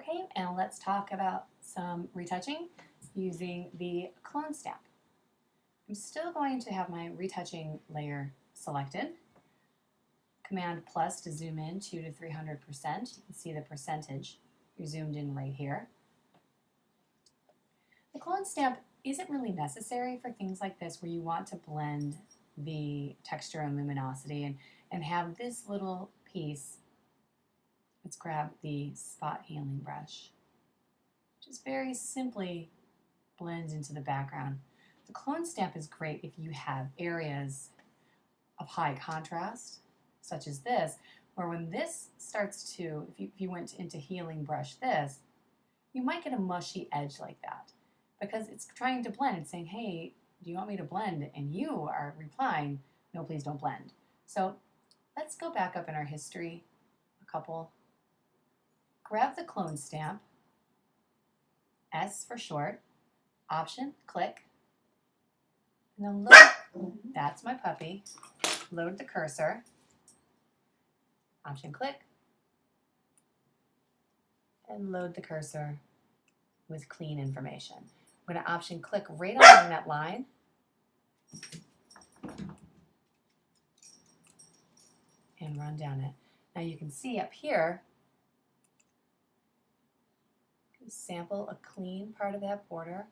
Okay, and let's talk about some retouching using the clone stamp. I'm still going to have my retouching layer selected. Command plus to zoom in 2 to 300%. You can see the percentage. You're zoomed in right here. The clone stamp isn't really necessary for things like this where you want to blend the texture and luminosity and have this little piece. Let's grab the spot healing brush. Just very simply blends into the background. The clone stamp is great if you have areas of high contrast, such as this, where when this starts to, if you went into healing brush this, you might get a mushy edge like that because it's trying to blend. It's saying, hey, do you want me to blend? And you are replying, no, please don't blend. So let's go back up in our history a couple. Grab the clone stamp, S for short, Option, click, and then load. That's my puppy. Load the cursor. Option, click, and load the cursor with clean information. I'm going to option click right along that line. And run down it. Now you can see up here, sample a clean part of that border,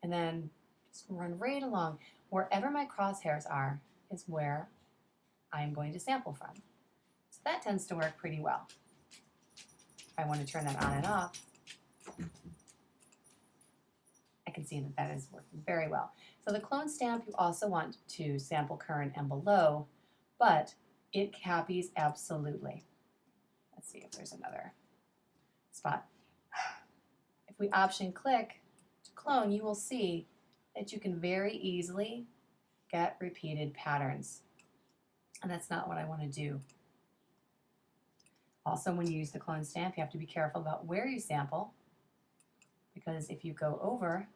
and then just run right along. Wherever my crosshairs are is where I'm going to sample from. So that tends to work pretty well. If I want to turn that on and off, I can see that that is working very well. So the clone stamp, you also want to sample current and below, but it copies absolutely. Let's see if there's another spot. If we option click to clone, you will see that you can very easily get repeated patterns. And that's not what I want to do. Also, when you use the clone stamp, you have to be careful about where you sample, because if you go over,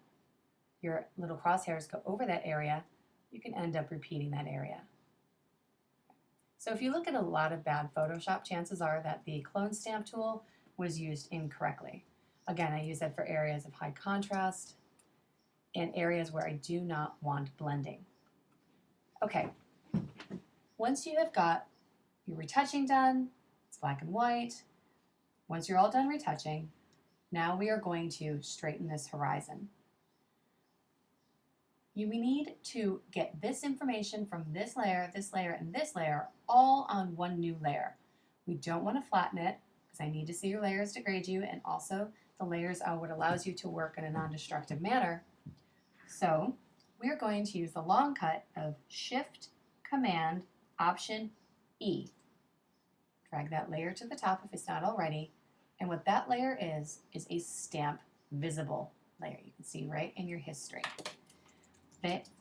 your little crosshairs go over that area, you can end up repeating that area. So if you look at a lot of bad Photoshop, chances are that the clone stamp tool was used incorrectly. Again, I use that for areas of high contrast and areas where I do not want blending. Okay, once you have got your retouching done, it's black and white. Once you're all done retouching, now we are going to straighten this horizon. We need to get this information from this layer, and this layer all on one new layer. We don't want to flatten it because I need to see your layers degrade you, and also the layers are what allows you to work in a non-destructive manner. So we're going to use the long cut of Shift, Command, Option, E. Drag that layer to the top if it's not already, and what that layer is a stamp visible layer. You can see right in your history.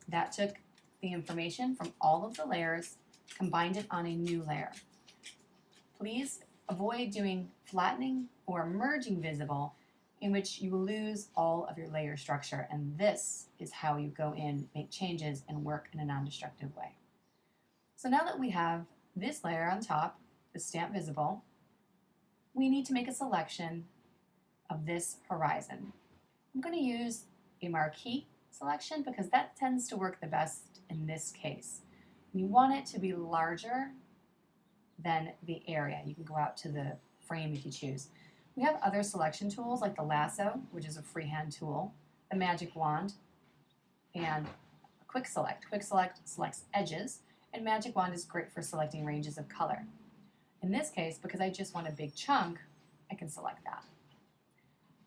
That took the information from all of the layers, combined it on a new layer. Please avoid doing flattening or merging visible, in which you will lose all of your layer structure, and this is how you go in, make changes, and work in a non-destructive way. So now that we have this layer on top, the stamp visible, we need to make a selection of this horizon. I'm going to use a marquee selection because that tends to work the best in this case. You want it to be larger than the area. You can go out to the frame if you choose. We have other selection tools like the lasso, which is a freehand tool, the magic wand, and quick select. Quick select selects edges, and magic wand is great for selecting ranges of color. In this case, because I just want a big chunk, I can select that.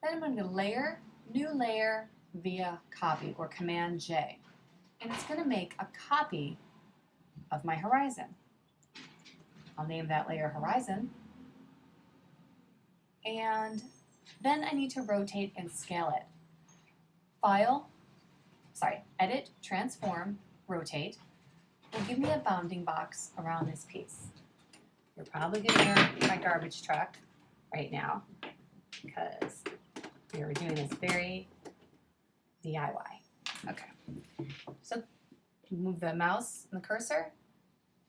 Then I'm going to layer, new layer via copy or Command J, and it's going to make a copy of my horizon. I'll name that layer horizon, and then I need to rotate and scale it. Edit, transform, rotate will give me a bounding box around this piece. You're probably going to hear my garbage truck right now because we are doing this very DIY. Okay, so move the mouse and the cursor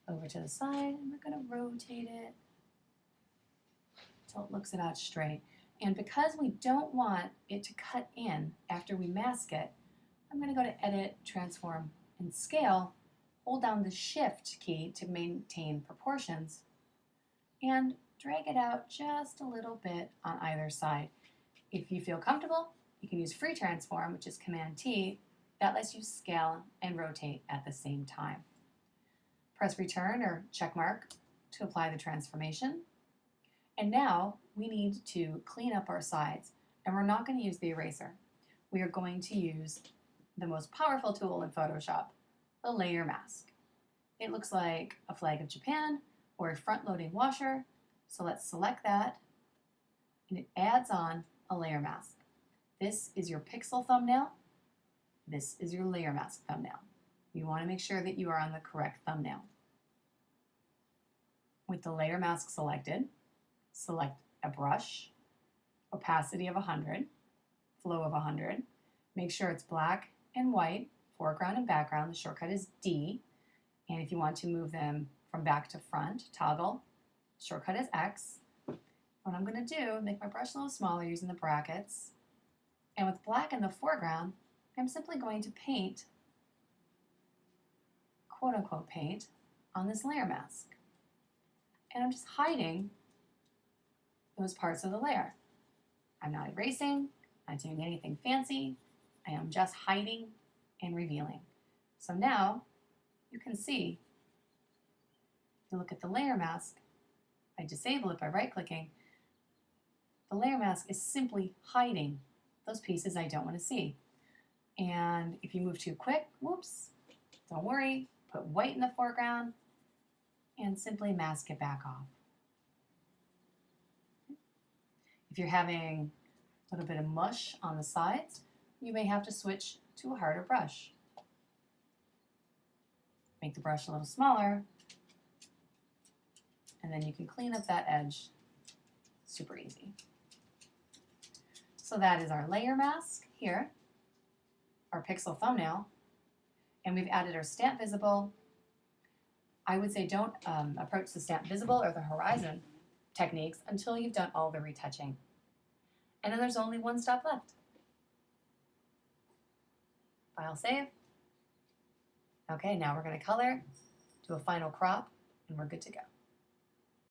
over to the side, and we're going to rotate it until it looks about straight. And because we don't want it to cut in after we mask it, I'm going to go to Edit, Transform, and Scale, hold down the Shift key to maintain proportions, and drag it out just a little bit on either side. If you feel comfortable, you can use Free Transform, which is Command T. That lets you scale and rotate at the same time. Press Return or check mark to apply the transformation. And now we need to clean up our sides, and we're not going to use the eraser. We are going to use the most powerful tool in Photoshop, the layer mask. It looks like a flag of Japan or a front-loading washer, so let's select that, and it adds on a layer mask. This is your pixel thumbnail. This is your layer mask thumbnail. You want to make sure that you are on the correct thumbnail. With the layer mask selected, select a brush, opacity of 100, flow of 100. Make sure it's black and white, foreground and background. The shortcut is D. And if you want to move them from back to front, toggle. Shortcut is X. What I'm going to do, make my brush a little smaller using the brackets. And with black in the foreground, I'm simply going to paint, quote unquote paint, on this layer mask. And I'm just hiding those parts of the layer. I'm not erasing, not doing anything fancy. I am just hiding and revealing. So now you can see, if you look at the layer mask, I disable it by right-clicking. The layer mask is simply hiding those pieces I don't want to see. And if you move too quick, whoops, don't worry, put white in the foreground and simply mask it back off. If you're having a little bit of mush on the sides, you may have to switch to a harder brush. Make the brush a little smaller, and then you can clean up that edge super easy. So that is our layer mask here, our pixel thumbnail, and we've added our stamp visible. I would say don't approach the stamp visible or the horizon techniques until you've done all the retouching. And then there's only one step left. File save. Okay, now we're going to color, do a final crop, and we're good to go.